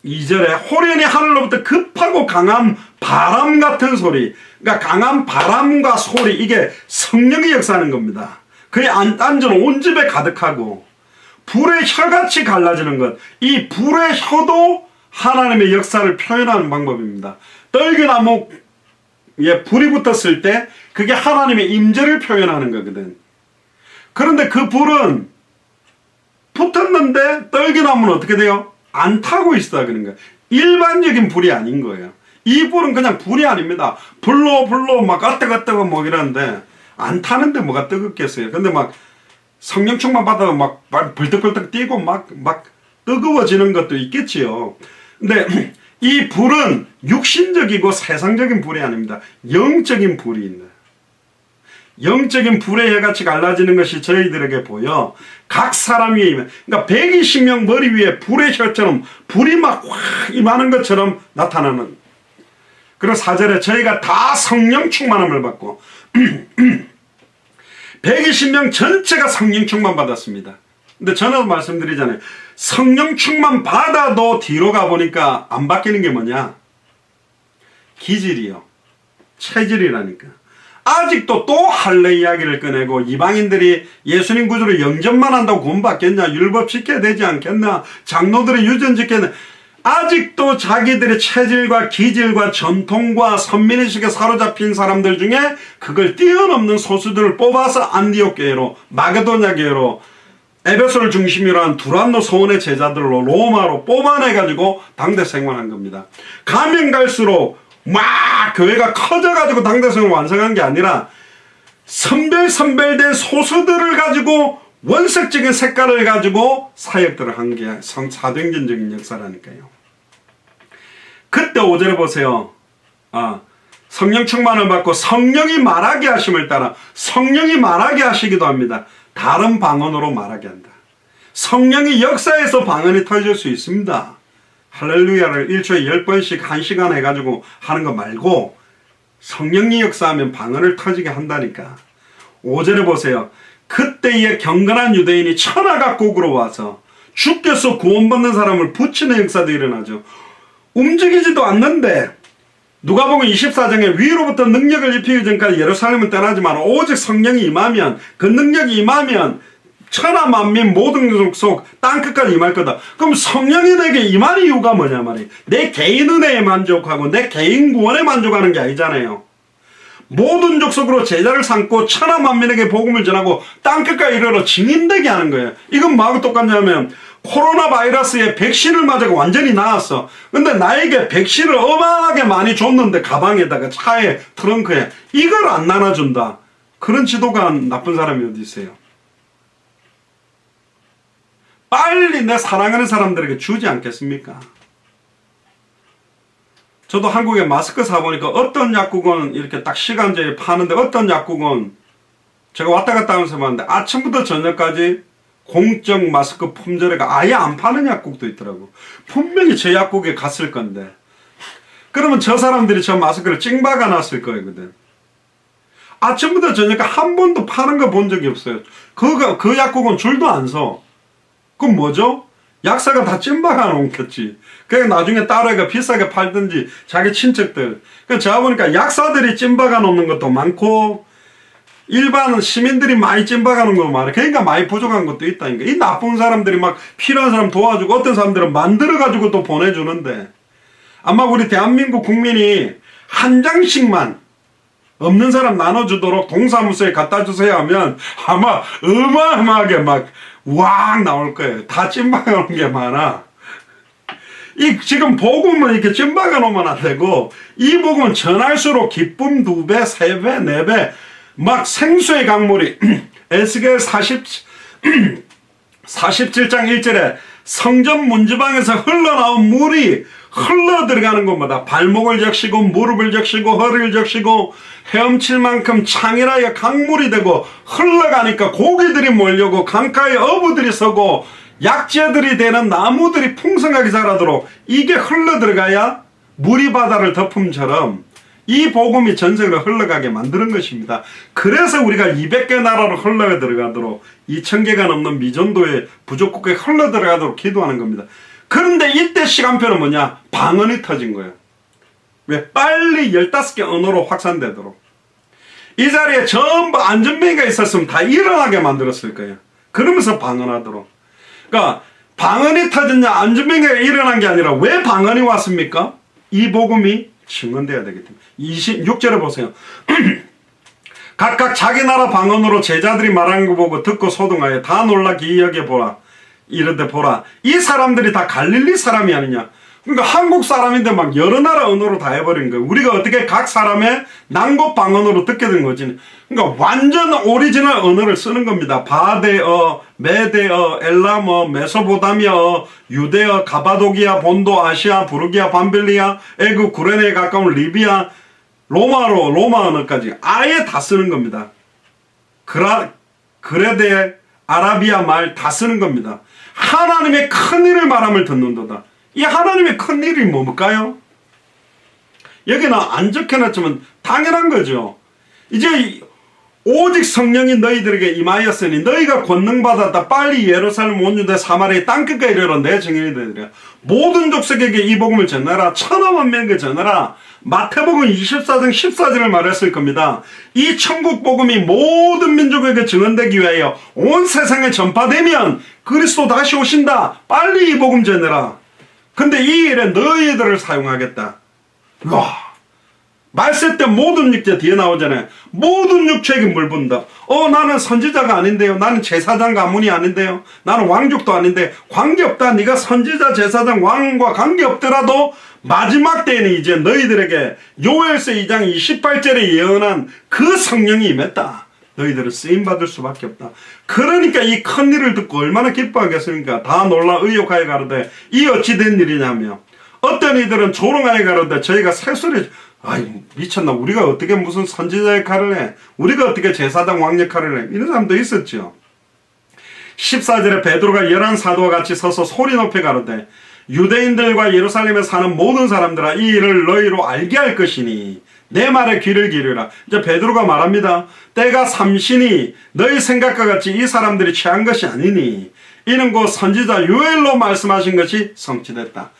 2절에 호련히 하늘로부터 급하고 강한 바람 같은 소리, 그러니까 강한 바람과 소리, 이게 성령이 역사하는 겁니다. 그의 안전은 온 집에 가득하고, 불의 혀같이 갈라지는 것, 이 불의 혀도 하나님의 역사를 표현하는 방법입니다. 떨기나무에 불이 붙었을 때 그게 하나님의 임재를 표현하는 거거든. 그런데 그 불은 붙었는데 떨기나무는 어떻게 돼요? 안 타고 있어. 그런 거예요. 일반적인 불이 아닌 거예요. 이 불은 그냥 불이 아닙니다. 불로 막 뜨거 뭐 이러는데 안 타는데 뭐가 뜨겁겠어요. 근데 막 성령 충만 받아도 막 벌떡벌떡 뛰고 막 뜨거워지는 것도 있겠지요. 근데 이 불은 육신적이고 세상적인 불이 아닙니다. 영적인 불이 있는, 영적인 불의 혀같이 갈라지는 것이 저희들에게 보여 각 사람 위에 임해. 그러니까 120명 머리 위에 불의 혀처럼 불이 막 확 임하는 것처럼 나타나는. 그리고 4절에 저희가 다 성령 충만함을 받고 120명 전체가 성령 충만 받았습니다. 근데 전에도 말씀드리잖아요. 성령 충만 받아도 뒤로 가보니까 안 바뀌는 게 뭐냐? 기질이요. 체질이라니까. 아직도 또 할례 이야기를 꺼내고, 이방인들이 예수님 구주로 영접만 한다고 구원받겠냐? 율법 지켜야 되지 않겠나? 장로들의 유전 지켜야 돼. 아직도 자기들의 체질과 기질과 전통과 선민의식에 사로잡힌 사람들 중에 그걸 뛰어넘는 소수들을 뽑아서 안디옥 교회로, 마게도냐 교회로, 에베소를 중심으로 한 두란노 서원의 제자들로 로마로 뽑아내가지고 당대 생활한 겁니다. 가면 갈수록 막 교회가 커져가지고 당대 생활을 완성한 게 아니라 선별된 소수들을 가지고 원색적인 색깔을 가지고 사역들을 한 게 사도행전적인 역사라니까요. 그때 5절에 보세요. 성령 충만을 받고 성령이 말하게 하심을 따라, 성령이 말하게 하시기도 합니다. 다른 방언으로 말하게 한다. 성령이 역사에서 방언이 터질 수 있습니다. 할렐루야를 1초에 10번씩 1시간 해가지고 하는 거 말고 성령이 역사하면 방언을 터지게 한다니까. 5절에 보세요. 그때에 경건한 유대인이 천하각국으로 와서 주께서 구원받는 사람을 붙이는 역사도 일어나죠. 움직이지도 않는데 누가복음 24장에 위로부터 능력을 입히기 전까지 예루살렘은 떠나지만 오직 성령이 임하면, 그 능력이 임하면 천하 만민 모든 족속 땅끝까지 임할 거다. 그럼 성령이 내게 임할 이유가 뭐냐 말이에요. 내 개인 은혜에 만족하고 내 개인 구원에 만족하는 게 아니잖아요. 모든 족속으로 제자를 삼고 천하 만민에게 복음을 전하고 땅끝까지 이르러 증인되게 하는 거예요. 이건 뭐하고 똑같냐면 코로나 바이러스에 백신을 맞아서 완전히 나았어. 근데 나에게 백신을 어마하게 많이 줬는데 가방에다가 차에 트렁크에 이걸 안 나눠준다. 그런 지도가 나쁜 사람이 어디 있어요? 빨리 내 사랑하는 사람들에게 주지 않겠습니까? 저도 한국에 마스크 사보니까 어떤 약국은 이렇게 딱 시간제에 파는데 어떤 약국은 제가 왔다 갔다 하면서 봤는데 아침부터 저녁까지 공적 마스크 품절에가 아예 안 파는 약국도 있더라고. 분명히 저 약국에 갔을 건데. 그러면 저 사람들이 저 마스크를 찡박아 놨을 거거든. 아침부터 저녁까지 한 번도 파는 거 본 적이 없어요. 그 약국은 줄도 안 서. 그럼 뭐죠? 약사가 다 찐박아 놓겠지. 그래 나중에 따로 해가 비싸게 팔든지 자기 친척들. 그러니까 제가 보니까 약사들이 찐박아 놓는 것도 많고 일반 시민들이 많이 찐박아 놓는 것도 많아. 그러니까 많이 부족한 것도 있다니까. 이 나쁜 사람들이 막 필요한 사람 도와주고 어떤 사람들은 만들어가지고 또 보내주는데 아마 우리 대한민국 국민이 한 장씩만 없는 사람 나눠주도록 동사무소에 갖다 주세요 하면 아마 어마어마하게 막 왕 나올 거예요. 다 찐박아 놓은 게 많아. 이 지금 복음은 이렇게 찐박아 놓으면 안 되고 이 복음은 전할수록 기쁨 2배, 3배, 4배 막 생수의 강물이 에스겔 47장 1절에 성전 문지방에서 흘러나온 물이 흘러 들어가는 것마다 발목을 적시고 무릎을 적시고 허리를 적시고 헤엄칠 만큼 창이라여 강물이 되고 흘러가니까 고기들이 몰려고 강가에 어부들이 서고 약재들이 되는 나무들이 풍성하게 자라도록 이게 흘러 들어가야 물이 바다를 덮음처럼 이 복음이 전 세계로 흘러가게 만드는 것입니다. 그래서 우리가 200개 나라로 흘러 들어가도록 2000개가 넘는 미전도의 부족국에 흘러 들어가도록 기도하는 겁니다. 그런데 이때 시간표는 뭐냐? 방언이 터진 거예요. 왜? 빨리 15개 언어로 확산되도록. 이 자리에 전부 안전뱅이가 있었으면 다 일어나게 만들었을 거예요. 그러면서 방언하도록. 그러니까 방언이 터졌냐 안전뱅이가 일어난 게 아니라 왜 방언이 왔습니까? 이 복음이 증언돼야 되기 때문에. 26절에 보세요. 각각 자기 나라 방언으로 제자들이 말하는 거 보고 듣고 소동하여 다 놀라 기이하게 보라. 이런데 보라. 이 사람들이 다 갈릴리 사람이 아니냐. 그러니까 한국 사람인데 막 여러 나라 언어로 다 해버린 거예요. 우리가 어떻게 각 사람의 난곳 방언으로 듣게 된 거지. 그러니까 완전 오리지널 언어를 쓰는 겁니다. 바데어, 메데어, 엘람어, 메소포타미아, 유대어, 가바도기아, 본도, 아시아, 부르기아, 밤빌리아, 애굽, 구레네에 가까운 리비아, 로마로, 로마 언어까지 아예 다 쓰는 겁니다. 그레데, 아라비아 말 다 쓰는 겁니다. 하나님의 큰일을 말함을 듣는도다. 이 하나님의 큰일이 뭘까요? 여기는 안 적혀놨지만 당연한 거죠. 이제 오직 성령이 너희들에게 임하였으니 너희가 권능받았다. 빨리 예루살렘 온 유대 사마리아 땅끝까지 이르러 내 증인이 되리라. 모든 족속에게 이 복음을 전하라. 1000만 명에게 전하라. 마태복음 24장 14절을 말했을 겁니다. 이 천국 복음이 모든 민족에게 증언되기 위하여 온 세상에 전파되면 그리스도 다시 오신다. 빨리 이 복음 전해라. 근데 이 일에 너희들을 사용하겠다. 와, 말세 때 모든 육체 뒤에 나오잖아요. 모든 육체에게 물분다. 나는 선지자가 아닌데요. 나는 제사장 가문이 아닌데요. 나는 왕족도 아닌데 관계없다. 네가 선지자, 제사장, 왕과 관계없더라도 마지막 때에는 이제 너희들에게 요엘서 2장 28절에 예언한 그 성령이 임했다. 너희들은 쓰임받을 수밖에 없다. 그러니까 이 큰일을 듣고 얼마나 기뻐하겠습니까? 다 놀라 의욕하여 가로되 이 어찌 된 일이냐며. 어떤 이들은 조롱하여 가로되 저희가 새소리 아이 미쳤나 우리가 어떻게 무슨 선지자 역할을 해. 우리가 어떻게 제사장 왕 역할을 해. 이런 사람도 있었죠. 14절에 베드로가 11사도와 같이 서서 소리 높여 가로되 유대인들과 예루살렘에 사는 모든 사람들아 이 일을 너희로 알게 할 것이니 내 말에 귀를 기울여라. 이제 베드로가 말합니다. 때가 삼시니 너희 생각과 같이 이 사람들이 취한 것이 아니니 이는 곧 선지자 요엘로 말씀하신 것이 성취됐다.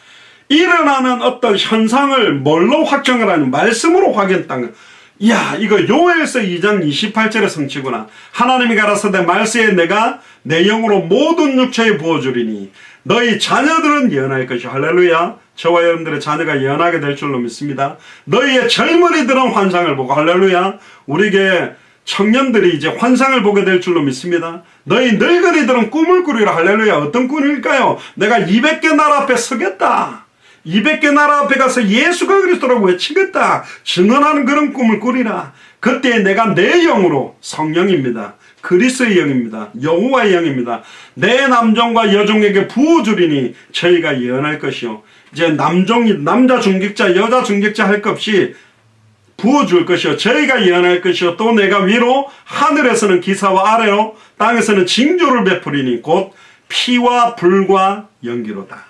일어나는 어떤 현상을 뭘로 확정을 하는 말씀으로 확인했다는 거. 이야 이거 요엘서 2장 28절의 성취구나. 하나님이 가라사대 말세에 내가 내 영으로 모든 육체에 부어주리니 너희 자녀들은 예언할 것이요. 할렐루야. 저와 여러분들의 자녀가 예언하게 될 줄로 믿습니다. 너희의 젊은이들은 환상을 보고 할렐루야. 우리에게 청년들이 이제 환상을 보게 될 줄로 믿습니다. 너희 늙은이들은 꿈을 꾸리라. 할렐루야. 어떤 꿈일까요? 내가 200개 나라 앞에 서겠다. 200개 나라 앞에 가서 예수가 그리스도라고 외치겠다. 증언하는 그런 꿈을 꾸리라. 그때 내가 내 영으로, 성령입니다. 그리스도의 영입니다. 여호와의 영입니다. 내 남종과 여종에게 부어주리니 저희가 예언할 것이요. 이제 남자 중직자, 여자 중직자 할 것 없이 부어줄 것이요. 저희가 예언할 것이요. 또 내가 위로 하늘에서는 기사와 아래로 땅에서는 징조를 베푸리니 곧 피와 불과 연기로다.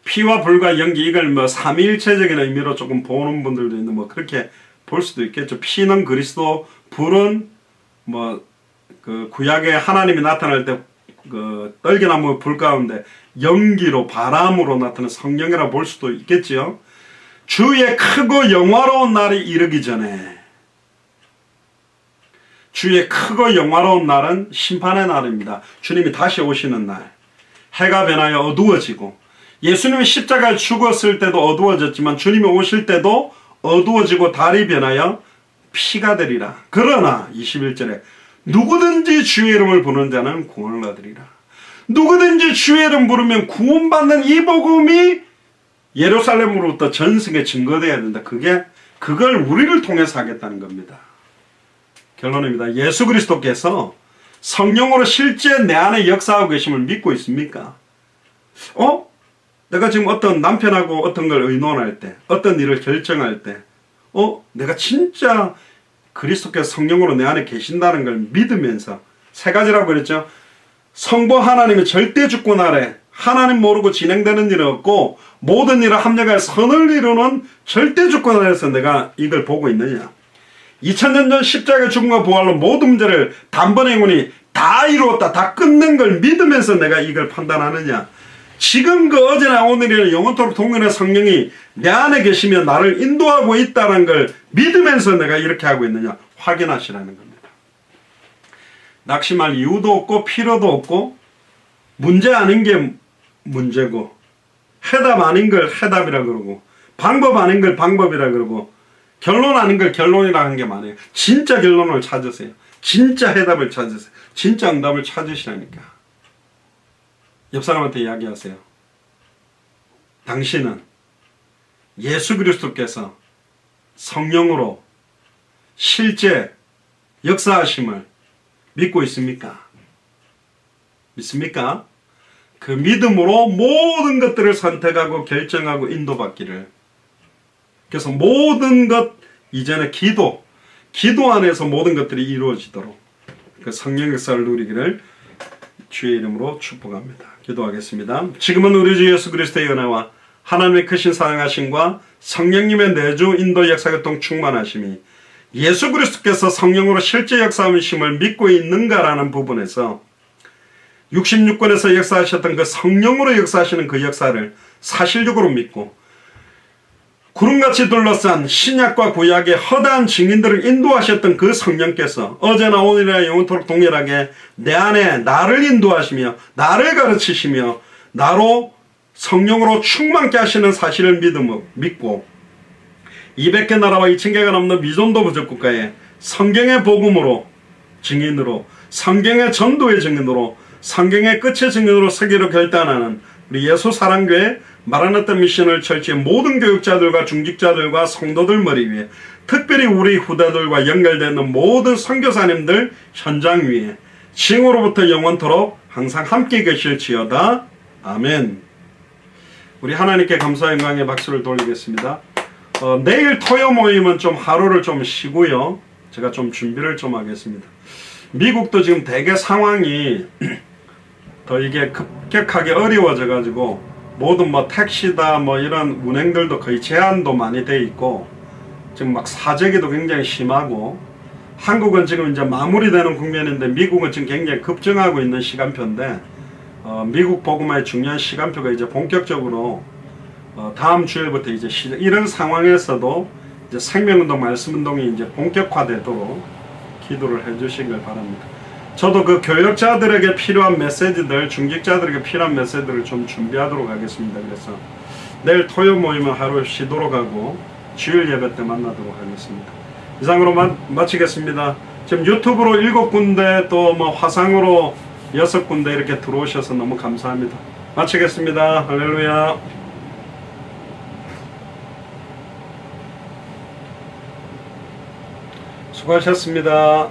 피와 불과 연기, 이걸 뭐 삼위일체적인 의미로 조금 보는 분들도 있는데 뭐 그렇게 볼 수도 있겠죠. 피는 그리스도, 불은 뭐 그 구약에 하나님이 나타날 때 그 떨기나무 불 가운데 연기로, 바람으로 나타나는 성령이라 볼 수도 있겠지요. 주의 크고 영화로운 날이 이르기 전에, 주의 크고 영화로운 날은 심판의 날입니다. 주님이 다시 오시는 날. 해가 변하여 어두워지고, 예수님이 십자가에 죽었을 때도 어두워졌지만 주님이 오실 때도 어두워지고 달이 변하여 피가 되리라. 그러나 21절에 누구든지 주의 이름을 부르는 자는 구원을 얻으리라. 누구든지 주의 이름 부르면 구원받는 이 복음이 예루살렘으로부터 전승에 증거되어야 된다. 그걸 우리를 통해서 하겠다는 겁니다. 결론입니다. 예수 그리스도께서 성령으로 실제 내 안에 역사하고 계심을 믿고 있습니까? 내가 지금 어떤 남편하고 어떤 걸 의논할 때, 어떤 일을 결정할 때, 내가 진짜 그리스도께서 성령으로 내 안에 계신다는 걸 믿으면서, 세 가지라고 그랬죠. 성부 하나님의 절대 주권 아래 하나님 모르고 진행되는 일은 없고 모든 일을 합력하여 선을 이루는 절대 주권 아래서 내가 이걸 보고 있느냐. 2000년 전 십자가의 죽음과 부활로 모든 문제를 단번에 영원히 다 이루었다, 다 끝낸 걸 믿으면서 내가 이걸 판단하느냐. 지금 그 어제나 오늘이나 영원토록 동일한 성령이 내 안에 계시며 나를 인도하고 있다는 걸 믿으면서 내가 이렇게 하고 있느냐 확인하시라는 겁니다. 낙심할 이유도 없고 필요도 없고, 문제 아닌 게 문제고, 해답 아닌 걸 해답이라 그러고, 방법 아닌 걸 방법이라 그러고, 결론 아닌 걸 결론이라 하는 게 많아요. 진짜 결론을 찾으세요. 진짜 해답을 찾으세요. 진짜 응답을 찾으시라니까. 옆 사람한테 이야기하세요. 당신은 예수 그리스도께서 성령으로 실제 역사하심을 믿고 있습니까? 믿습니까? 그 믿음으로 모든 것들을 선택하고 결정하고 인도받기를. 그래서 모든 것 이제는 기도 안에서 모든 것들이 이루어지도록 그 성령 역사를 누리기를 주의 이름으로 축복합니다. 기도하겠습니다. 지금은 우리 주 예수 그리스도의 은혜와 하나님의 크신 사랑하심과 성령님의 내주 인도 역사교통 충만하심이, 예수 그리스도께서 성령으로 실제 역사하심을 믿고 있는가라는 부분에서 66권에서 역사하셨던 그 성령으로 역사하시는 그 역사를 사실적으로 믿고, 구름같이 둘러싼 신약과 구약의 허다한 증인들을 인도하셨던 그 성령께서 어제나 오늘이나 영원토록 동일하게 내 안에 나를 인도하시며 나를 가르치시며 나로 성령으로 충만케 하시는 사실을 믿고 200개 나라와 2000개가 넘는 미존도 부족국가에 성경의 복음으로 증인으로, 성경의 전도의 증인으로, 성경의 끝의 증인으로 서기로 결단하는 우리 예수 사랑교회 마라나타 미션을 철치의 모든 교육자들과 중직자들과 성도들 머리 위에, 특별히 우리 후대들과 연결되는 모든 선교사님들 현장 위에 징후로부터 영원토록 항상 함께 계실지어다. 아멘. 우리 하나님께 감사 영광의 박수를 돌리겠습니다. 내일 토요 모임은 좀 하루를 좀 쉬고요. 제가 좀 준비를 좀 하겠습니다. 미국도 지금 대개 상황이 더 이게 급격하게 어려워져 가지고 모든 뭐 택시다 뭐 이런 운행들도 거의 제한도 많이 돼 있고, 지금 막 사재기도 굉장히 심하고, 한국은 지금 이제 마무리되는 국면인데 미국은 지금 굉장히 급증하고 있는 시간표인데, 미국 복음화의 중요한 시간표가 이제 본격적으로 다음 주일부터 이제 이런 상황에서도 이제 생명운동, 말씀운동이 이제 본격화되도록 기도를 해주시길 바랍니다. 저도 그 교역자들에게 필요한 메시지들, 중직자들에게 필요한 메시지들을 좀 준비하도록 하겠습니다. 그래서 내일 토요 모임은 하루 쉬도록 하고 주일 예배 때 만나도록 하겠습니다. 이상으로 마치겠습니다. 지금 유튜브로 7군데 또 뭐 화상으로 6군데 이렇게 들어오셔서 너무 감사합니다. 마치겠습니다. 할렐루야. 수고하셨습니다.